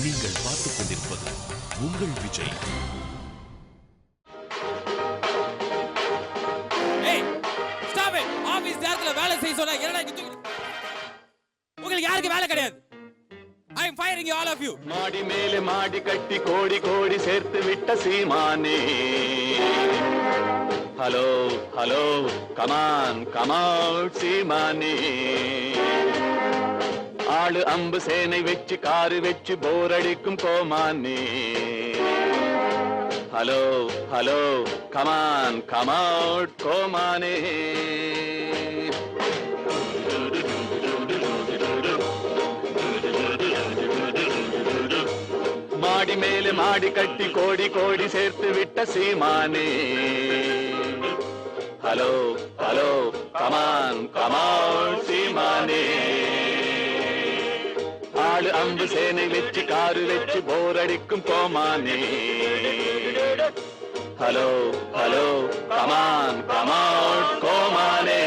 நீங்கள் பார்த்துக் கொண்டிருப்பது உங்கள் விஜய். ஆபீஸ் நேரத்துல வேலை செய்ய சொன்னா உங்களுக்கு யாருக்கு வேலை கிடையாது. I am firing you, all of you. மாடி மேலே மாடி கட்டி கோடி கோடி சேர்த்து விட்ட சீமானே. ஹலோ ஹலோ கமான் கமான் சீமானே. ஆளு அம்பு சேனை வச்சு காரு வச்சு போர் அடிக்கும் கோமானே. ஹலோ ஹலோ கமான் கமான் கோமானே. மாடி மேலே மாடி கட்டி கோடி கோடி சேர்த்து விட்ட சீமானே. ஹலோ ஹலோ கமான் கமான் சீமானே. ஆளு அம்பு சேனை வச்சு காரு வச்சு போர் அடிக்கும் கோமானே. ஹலோ ஹலோ கமான் கமான் கோமானே.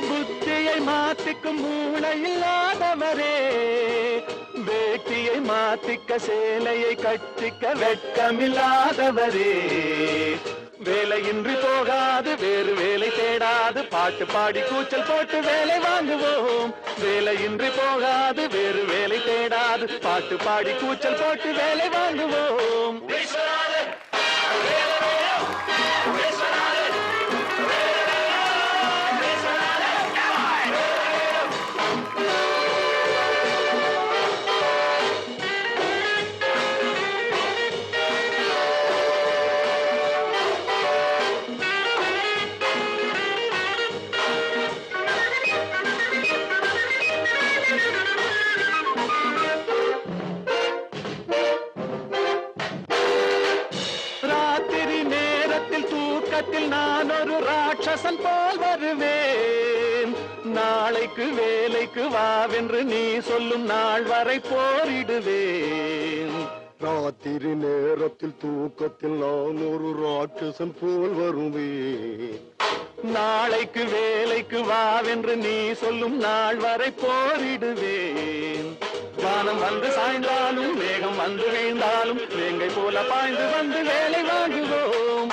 புத்தியை மாத்திக்கும் மூளை இல்லாதவரே. வேட்டியை மாத்திக்க சேலையை கட்டிக்க வெட்கமில்லாதவரே. வேலையின்றி போகாது வேறு வேலை தேடாது பாட்டு பாடி கூச்சல் போட்டு வேலை வாங்குவோம். வேலையின்றி போகாது வேறு வேலை தேடாது பாட்டு பாடி கூச்சல் போட்டு வேலை வாங்குவோம். நான் ஒரு ராட்சசன் போல் வருவேன். நாளைக்கு வேலைக்கு வாவென்று நீ சொல்லும் நாள் வரை போரிடுவேன். ராத்திரி நேரத்தில் தூக்கத்தில் நான் ஒரு ராட்சசன் போல் வருவேன். நாளைக்கு வேலைக்கு வாவென்று நீ சொல்லும் நாள் வரை போரிடுவேன். வானம் வந்து சாய்ந்தாலும் மேகம் வந்து வீழ்ந்தாலும் வேங்கை போல பாய்ந்து வந்து வேலை வாங்குவோம்.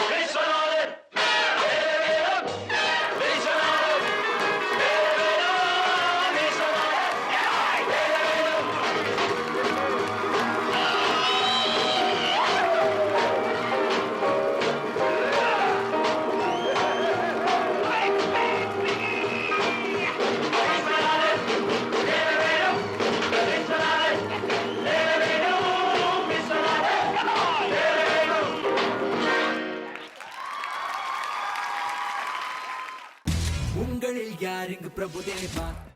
உங்களில் யார் இங்கு பிரபுதேவா?